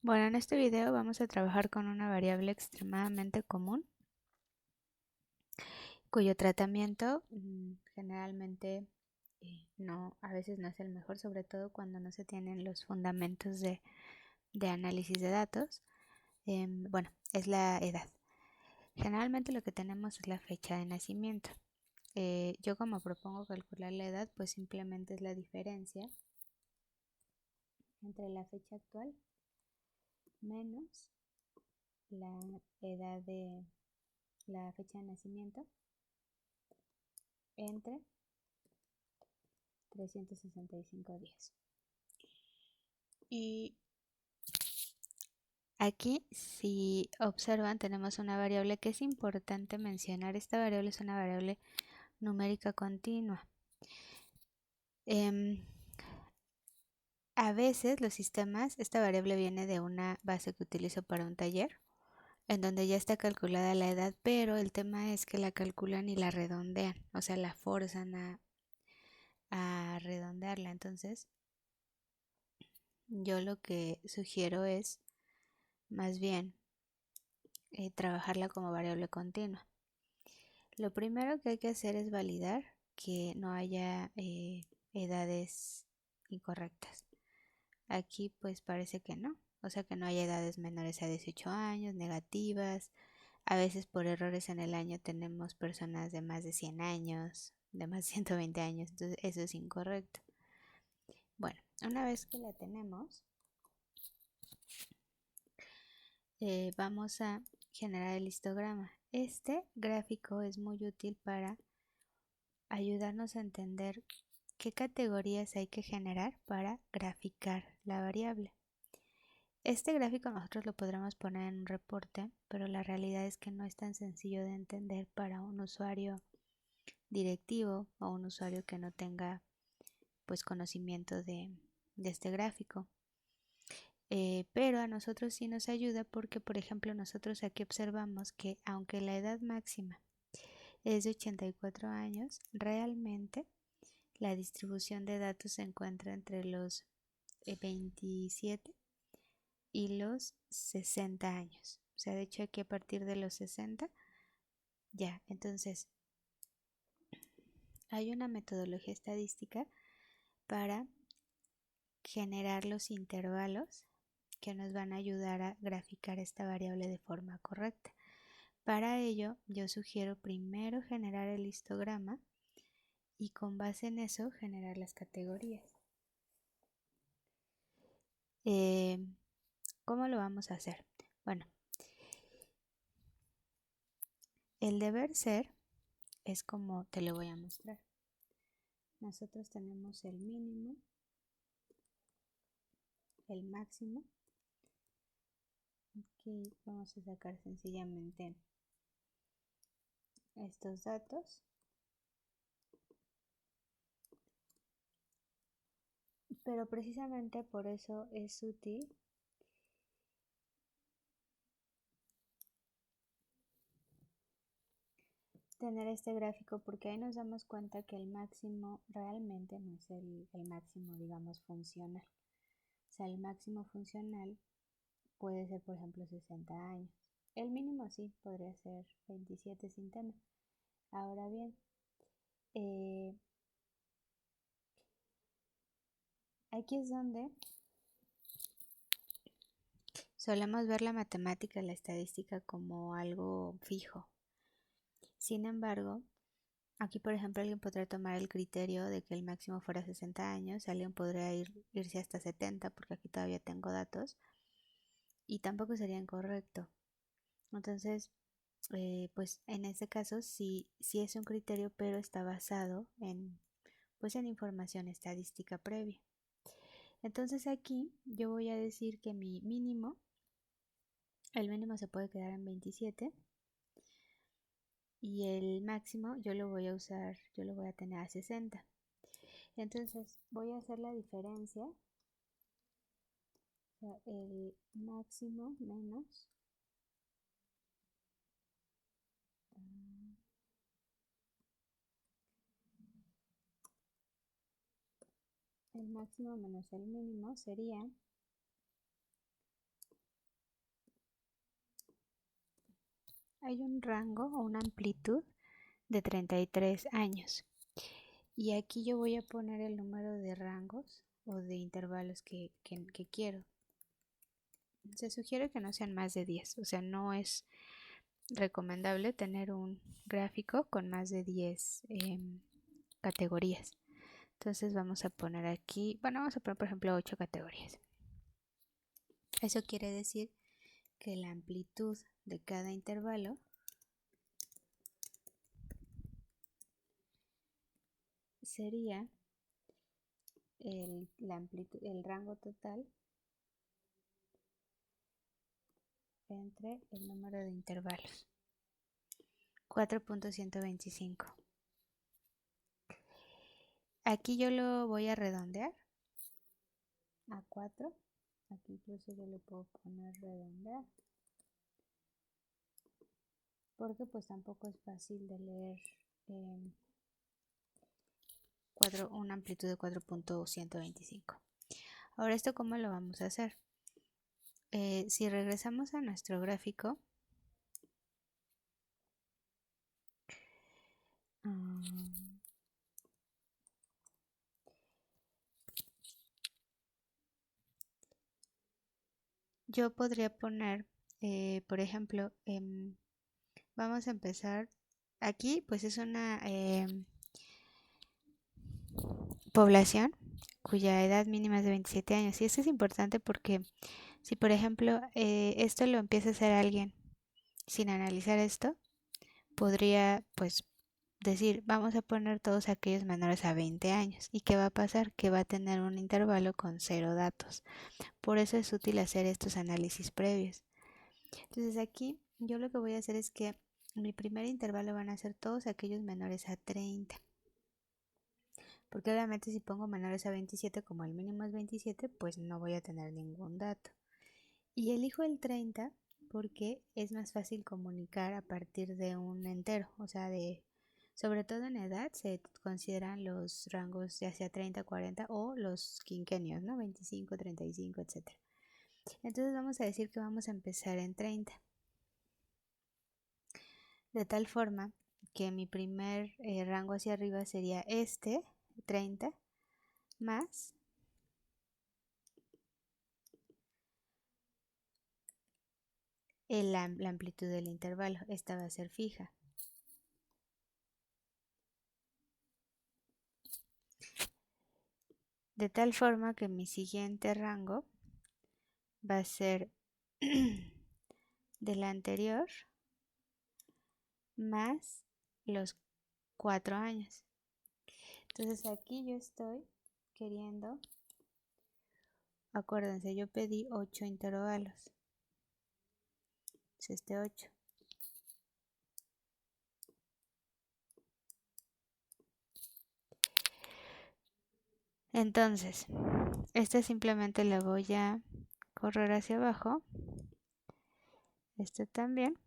Bueno, en este video vamos a trabajar con una variable extremadamente común, cuyo tratamiento generalmente a veces no es el mejor, sobre todo cuando no se tienen los fundamentos de análisis de datos. Bueno, es la edad. Generalmente lo que tenemos es la fecha de nacimiento. Yo como propongo calcular la edad, pues simplemente es la diferencia entre la fecha actual menos la edad de la fecha de nacimiento entre 365 días. Y aquí, si observan, tenemos una variable que es importante mencionar. Esta variable es una variable numérica continua. A veces los sistemas, esta variable viene de una base que utilizo para un taller, en donde ya está calculada la edad, pero el tema es que la calculan y la redondean, o sea, la forzan a redondearla. Entonces, yo lo que sugiero es más bien trabajarla como variable continua. Lo primero que hay que hacer es validar que no haya edades incorrectas. Aquí pues parece que no, o sea que no haya edades menores a 18 años, negativas. A veces por errores en el año tenemos personas de más de 100 años, de más de 120 años, entonces eso es incorrecto. Bueno, una vez que la tenemos, vamos a generar el histograma. Este gráfico es muy útil para ayudarnos a entender qué categorías hay que generar para graficar la variable. Este gráfico nosotros lo podremos poner en un reporte, pero la realidad es que no es tan sencillo de entender para un usuario directivo o un usuario que no tenga pues conocimiento de este gráfico. Pero a nosotros sí nos ayuda porque, por ejemplo, nosotros aquí observamos que aunque la edad máxima es de 84 años, realmente la distribución de datos se encuentra entre los 27 y los 60 años. O sea, de hecho aquí a partir de los 60 ya. Entonces, hay una metodología estadística para generar los intervalos que nos van a ayudar a graficar esta variable de forma correcta. Para ello, yo sugiero primero generar el histograma y con base en eso generar las categorías. ¿Cómo lo vamos a hacer? Bueno, el deber ser es como te lo voy a mostrar. Nosotros tenemos el mínimo, el máximo. Aquí vamos a sacar sencillamente estos datos. Pero precisamente por eso es útil tener este gráfico, porque ahí nos damos cuenta que el máximo realmente no es el máximo, digamos, funcional. O sea, el máximo funcional puede ser, por ejemplo, 60 años. El mínimo sí, podría ser 27 sin tema. Ahora bien, eh, aquí es donde solemos ver la matemática y la estadística como algo fijo. Sin embargo, aquí, por ejemplo, alguien podría tomar el criterio de que el máximo fuera 60 años, alguien podría irse hasta 70, porque aquí todavía tengo datos, y tampoco sería incorrecto. Entonces, pues en este caso sí es un criterio, pero está basado pues en información estadística previa. Entonces aquí yo voy a decir que mi mínimo, el mínimo se puede quedar en 27 y el máximo yo lo voy a usar, yo lo voy a tener a 60. Entonces voy a hacer la diferencia, o sea, el máximo menos el máximo menos el mínimo sería hay un rango o una amplitud de 33 años. Y aquí yo voy a poner el número de rangos o de intervalos que quiero. Se sugiere que no sean más de 10, o sea, no es recomendable tener un gráfico con más de 10 categorías. Entonces vamos a poner aquí, bueno, vamos a poner por ejemplo 8 categorías. Eso quiere decir que la amplitud de cada intervalo sería el rango total entre el número de intervalos. 4.125. Aquí yo lo voy a redondear a 4. Aquí incluso yo le puedo poner redondear, porque pues tampoco es fácil de leer una amplitud de 4.125. Ahora, ¿esto cómo lo vamos a hacer? Si regresamos a nuestro gráfico, yo podría poner, por ejemplo, vamos a empezar aquí, pues es una población cuya edad mínima es de 27 años. Y esto es importante porque si, por ejemplo, esto lo empieza a hacer alguien sin analizar esto, podría, pues, decir, vamos a poner todos aquellos menores a 20 años. ¿Y qué va a pasar? Que va a tener un intervalo con 0 datos. Por eso es útil hacer estos análisis previos. Entonces aquí yo lo que voy a hacer es que mi primer intervalo van a ser todos aquellos menores a 30. Porque obviamente si pongo menores a 27, como el mínimo es 27, pues no voy a tener ningún dato. Y elijo el 30 porque es más fácil comunicar a partir de un entero, o sea, sobre todo en edad se consideran los rangos ya sea 30, 40 o los quinquenios, ¿no? 25, 35, etc. Entonces vamos a decir que vamos a empezar en 30. De tal forma que mi primer rango hacia arriba sería este, 30, más la amplitud del intervalo. Esta va a ser fija. De tal forma que mi siguiente rango va a ser del anterior más los 4 años. Entonces aquí yo estoy queriendo, acuérdense, yo pedí 8 intervalos. Es este 8. Entonces, este simplemente le voy a correr hacia abajo. Este también.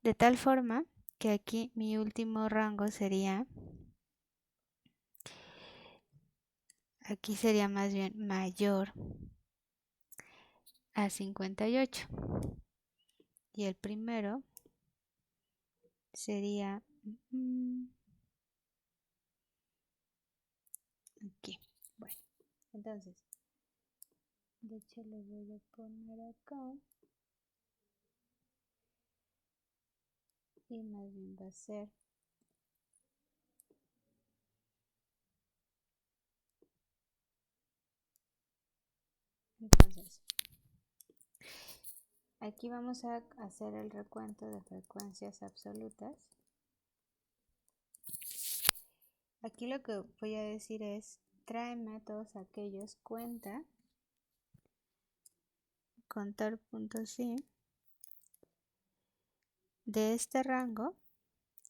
De tal forma que aquí mi último rango sería, aquí sería más bien mayor a 58. Y el primero sería aquí. Bueno, entonces, de hecho lo voy a poner acá. Y más bien va a ser entonces aquí vamos a hacer el recuento de frecuencias absolutas. Aquí lo que voy a decir es tráeme todos aquellos, cuenta contar puntos sí de este rango.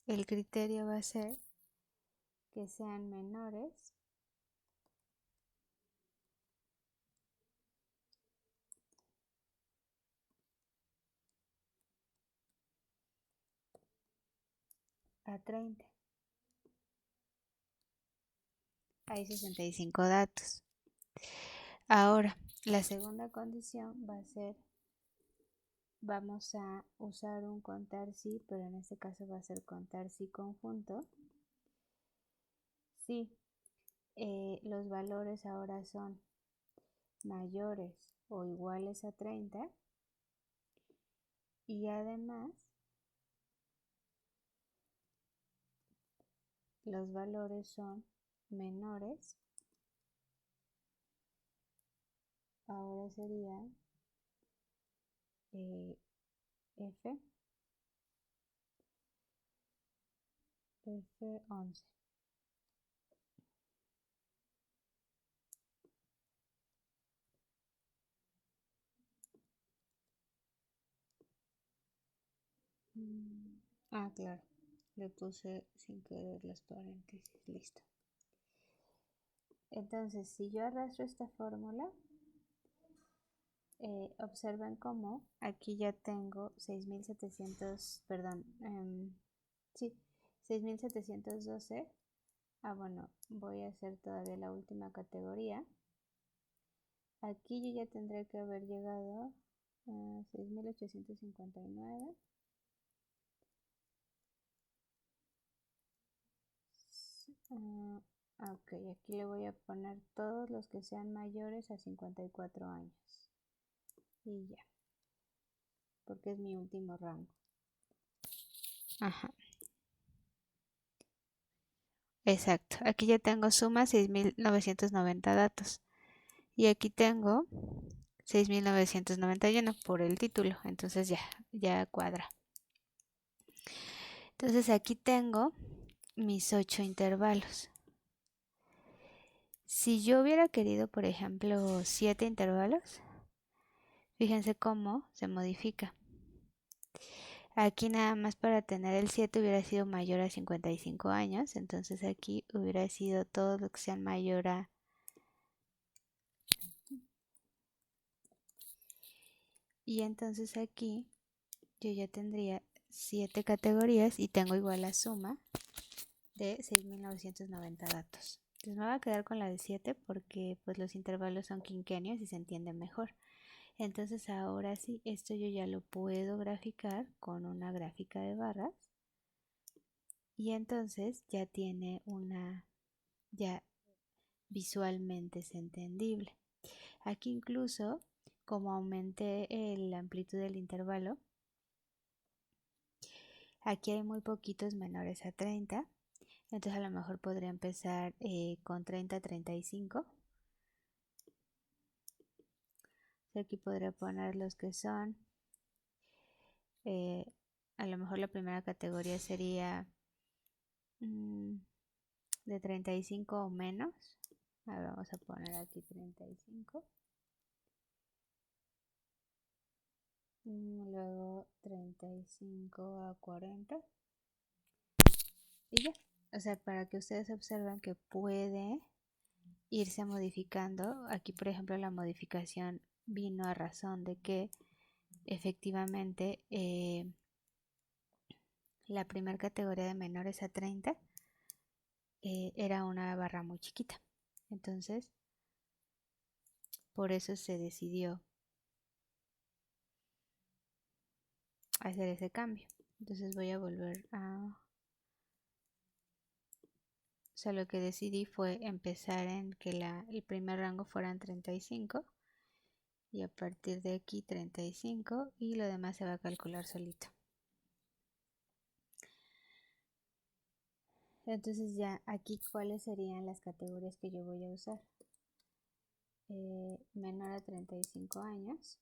El criterio va a ser que sean menores a 30. Hay 65 datos. Ahora, la segunda condición va a ser vamos a usar un contar sí, pero en este caso va a ser contar sí conjunto. Sí, los valores ahora son mayores o iguales a 30 y además los valores son menores, ahora sería F, F11. Claro, le puse sin querer los paréntesis, listo. Entonces, si yo arrastro esta fórmula, observen cómo aquí ya tengo 6.700, perdón, sí, 6.712. Bueno, voy a hacer todavía la última categoría. Aquí yo ya tendré que haber llegado a 6.859. Ok, aquí le voy a poner todos los que sean mayores a 54 años. Y ya, porque es mi último rango. Ajá. Exacto, aquí ya tengo suma 6.990 datos. Y aquí tengo 6.991 por el título. Entonces ya cuadra. Entonces aquí tengo mis 8 intervalos. Si yo hubiera querido, por ejemplo, 7 intervalos, fíjense cómo se modifica. Aquí nada más para tener el 7 hubiera sido mayor a 55 años, entonces aquí hubiera sido todo lo que sea mayor a... Y entonces aquí yo ya tendría 7 categorías y tengo igual la suma de 6.990 datos. Entonces me voy a quedar con la de 7 porque pues los intervalos son quinquenios y se entiende mejor. Entonces ahora sí, esto yo ya lo puedo graficar con una gráfica de barras y entonces ya tiene una, ya visualmente es entendible. Aquí incluso como aumenté la amplitud del intervalo, aquí hay muy poquitos menores a 30, entonces a lo mejor podría empezar con 30 a 35. Aquí podría poner los que son, a lo mejor la primera categoría sería de 35 o menos. Ahora vamos a poner aquí 35. Luego 35 a 40. Y ya. O sea, para que ustedes observen que puede irse modificando. Aquí, por ejemplo, la modificación vino a razón de que efectivamente la primera categoría de menores a 30 era una barra muy chiquita. Entonces, por eso se decidió hacer ese cambio. Entonces voy a volver a... O sea, lo que decidí fue empezar en que el primer rango fueran 35 y a partir de aquí 35 y lo demás se va a calcular solito. Entonces ya aquí cuáles serían las categorías que yo voy a usar. Menor a 35 años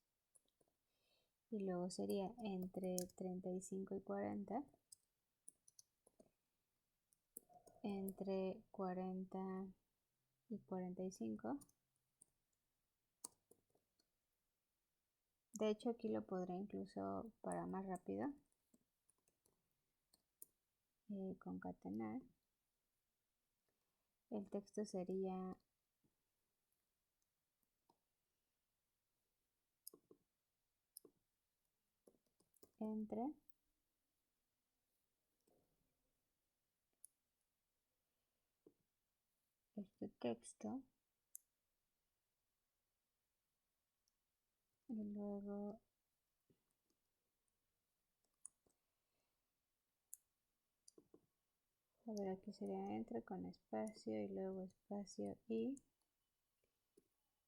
y luego sería entre 35 y 40, entre 40 y 45. De hecho aquí lo podré incluso para más rápido concatenar. El texto sería entre este texto y luego A ver, aquí sería entre con espacio y luego espacio y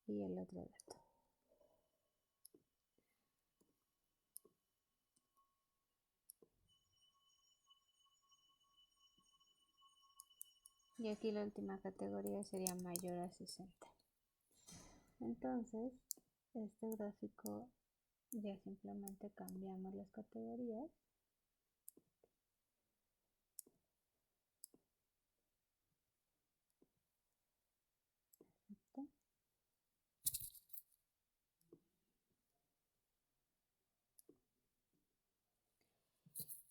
el otro dato. Y aquí la última categoría sería mayor a 60. Entonces, este gráfico ya simplemente cambiamos las categorías. ¿Listo?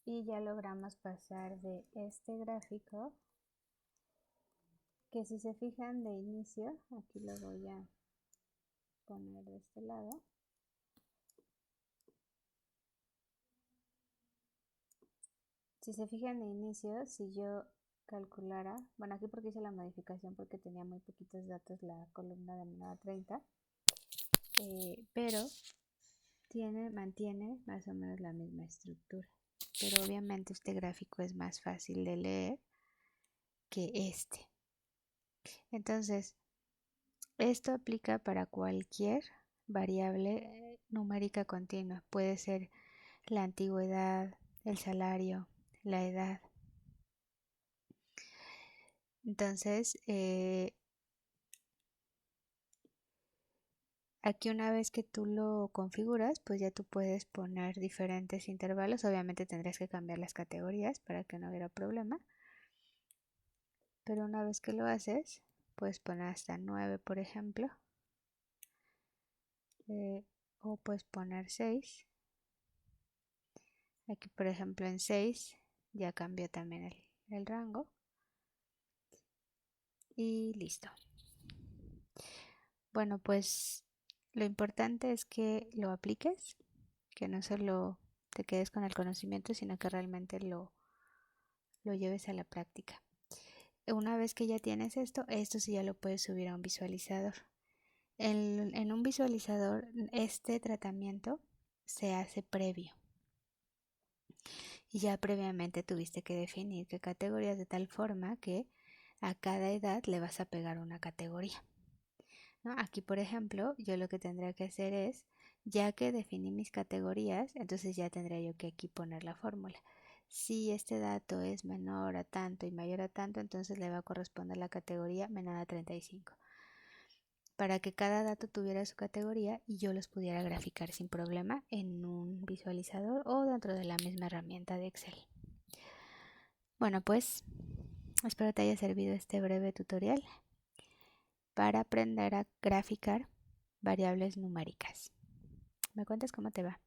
Y ya logramos pasar de este gráfico, que si se fijan de inicio, aquí lo voy a poner de este lado. Si se fijan de inicio, si yo calculara, bueno, aquí porque hice la modificación porque tenía muy poquitos datos la columna de menor a 30, pero mantiene más o menos la misma estructura. Pero obviamente este gráfico es más fácil de leer que este. Entonces, esto aplica para cualquier variable numérica continua. Puede ser la antigüedad, el salario, la edad. Entonces, aquí una vez que tú lo configuras, pues ya tú puedes poner diferentes intervalos. Obviamente tendrías que cambiar las categorías para que no hubiera problema. Pero una vez que lo haces, puedes poner hasta 9, por ejemplo. O puedes poner 6. Aquí, por ejemplo, en 6 ya cambió también el rango. Y listo. Bueno, pues lo importante es que lo apliques, que no solo te quedes con el conocimiento, sino que realmente lo lleves a la práctica. Una vez que ya tienes esto sí ya lo puedes subir a un visualizador. En un visualizador, este tratamiento se hace previo. Y ya previamente tuviste que definir qué categorías, de tal forma que a cada edad le vas a pegar una categoría, ¿no? Aquí, por ejemplo, yo lo que tendría que hacer es, ya que definí mis categorías, entonces ya tendría yo que aquí poner la fórmula. Si este dato es menor a tanto y mayor a tanto, entonces le va a corresponder la categoría menor a 35. Para que cada dato tuviera su categoría y yo los pudiera graficar sin problema en un visualizador o dentro de la misma herramienta de Excel. Bueno, pues espero te haya servido este breve tutorial para aprender a graficar variables numéricas. ¿Me cuentas cómo te va?